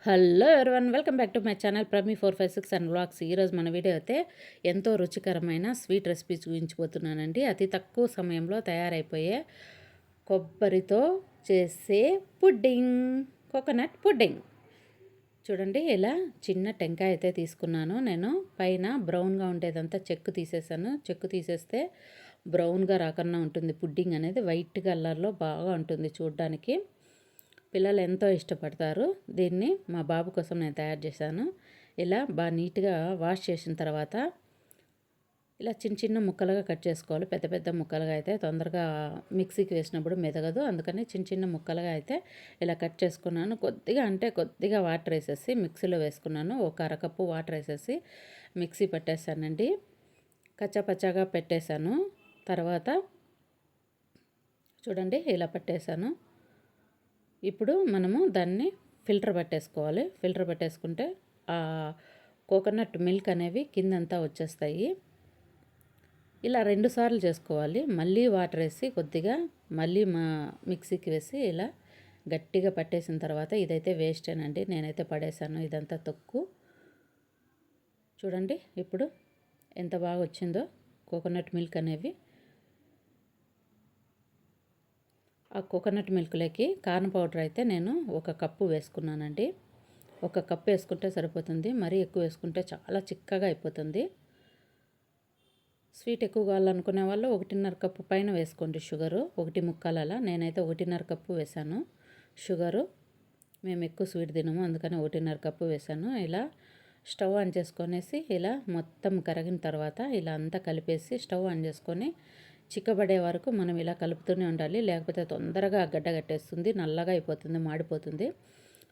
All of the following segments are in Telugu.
Hello everyone, welcome back to my channel Prami 456 and vlogs. ఈరోజు మన వీడియో అయితే ఎంతో రుచికరమైన స్వీట్ రెసిపీ చూపించబోతున్నానండి. అతి తక్కువ సమయంలో తయారైపోయే కొబ్బరితో చేసే పుడ్డింగ్, కోకోనట్ పుడ్డింగ్. చూడండి, ఇలా చిన్న టెంకాయ అయితే తీసుకున్నాను నేను. పైన బ్రౌన్గా ఉండేదంతా చెక్కు తీసేసాను. చెక్కు తీసేస్తే బ్రౌన్గా రాకుండా ఉంటుంది. పుడ్డింగ్ అనేది వైట్ కలర్లో బాగా ఉంటుంది చూడడానికి. పిల్లలు ఎంతో ఇష్టపడతారు దీన్ని. మా బాబు కోసం నేను తయారు చేశాను. ఇలా బాగా నీట్గా వాష్ చేసిన తర్వాత ఇలా చిన్న చిన్న ముక్కలుగా కట్ చేసుకోవాలి. పెద్ద పెద్ద ముక్కలుగా అయితే తొందరగా మిక్సీకి వేసినప్పుడు మెదగదు, అందుకని చిన్న చిన్న ముక్కలుగా అయితే ఇలా కట్ చేసుకున్నాను. కొద్దిగా వాటర్ వేసేసి మిక్సీలో వేసుకున్నాను. ఒక అరకప్పు వాటర్ వేసేసి మిక్సీ పట్టేశానండి. కచ్చాపచ్చాగా పెట్టేశాను. తర్వాత చూడండి, ఇలా పట్టేశాను. ఇప్పుడు మనము దాన్ని ఫిల్టర్ పట్టేసుకోవాలి. ఫిల్టర్ పట్టేసుకుంటే ఆ కోకోనట్ మిల్క్ అనేవి కిందంతా వచ్చేస్తాయి. ఇలా 2 సార్లు చేసుకోవాలి. మళ్ళీ వాటర్ వేసి కొద్దిగా మళ్ళీ మిక్సీకి వేసి ఇలా గట్టిగా పట్టేసిన తర్వాత, ఇదైతే వేస్టేనండి, నేనైతే పడేశాను ఇదంతా తొక్కు. చూడండి ఇప్పుడు ఎంత బాగా వచ్చిందో కోకోనట్ మిల్క్ అనేవి. ఆ కోకోనట్ మిల్క్లోకి కార్న్ పౌడర్ అయితే నేను 1 కప్పు వేసుకున్నానండి. 1 కప్పు వేసుకుంటే సరిపోతుంది. మరీ ఎక్కువ వేసుకుంటే చాలా చిక్కగా అయిపోతుంది. స్వీట్ ఎక్కువ కావాలనుకునే వాళ్ళు 1.5 కప్పు పైన వేసుకోండి షుగరు. 1.25 అలా. నేనైతే 1.5 కప్పు వేసాను షుగరు. మేము ఎక్కువ స్వీట్ తినము, అందుకని 1.5 కప్పు వేసాను. ఇలా స్టవ్ ఆన్ చేసుకొనేసి ఇలా మొత్తం కరిగిన తర్వాత ఇలా అంతా కలిపేసి స్టవ్ ఆన్ చేసుకొని చిక్కబడే వరకు మనం ఇలా కలుపుతూనే ఉండాలి. లేకపోతే తొందరగా గడ్డ కట్టేస్తుంది, నల్లగా అయిపోతుంది, మాడిపోతుంది.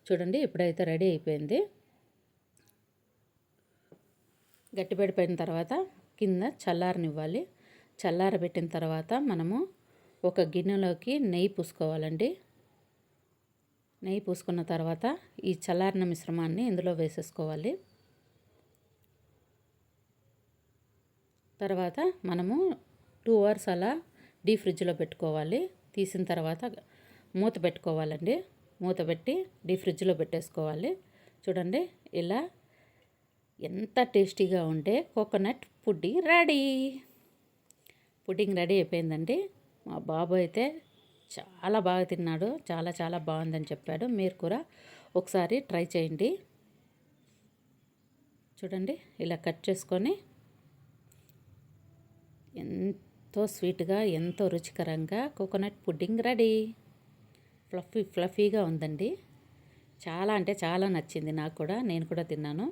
చూడండి, ఇప్పుడైతే రెడీ అయిపోయింది. గట్టిపడిపోయిన తర్వాత కింద చల్లారనివ్వాలి. చల్లారబెట్టిన తర్వాత మనము ఒక గిన్నెలోకి నెయ్యి పూసుకోవాలండి. నెయ్యి పూసుకున్న తర్వాత ఈ చల్లారిన మిశ్రమాన్ని ఇందులో వేసేసుకోవాలి. తర్వాత మనము 2 అవర్స్ అలా డీప్ ఫ్రిడ్జ్లో పెట్టుకోవాలి. తీసిన తర్వాత మూత పెట్టుకోవాలండి. మూత పెట్టి డీప్ ఫ్రిడ్జ్లో పెట్టేసుకోవాలి. చూడండి, ఇలా ఎంత టేస్టీగా ఉండే coconut pudding ready. Pudding ready అయిపోయిందండి. మా బాబు అయితే చాలా బాగా తిన్నాడు. చాలా చాలా బాగుందని చెప్పాడు. మీరు కూడా ఒకసారి ట్రై చేయండి. చూడండి, ఇలా కట్ చేసుకొని ఎంతో స్వీట్గా, ఎంతో రుచికరంగా కోకోనట్ పుడ్డింగ్ రెడీ. ఫ్లఫీగా ఉందండి. చాలా అంటే చాలా నచ్చింది నాకు కూడా. నేను కూడా తిన్నాను.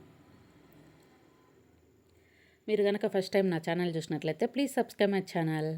మీరు కనుక ఫస్ట్ టైం నా ఛానల్ చూసినట్లయితే ప్లీజ్ సబ్స్క్రైబ్ మై ఛానల్.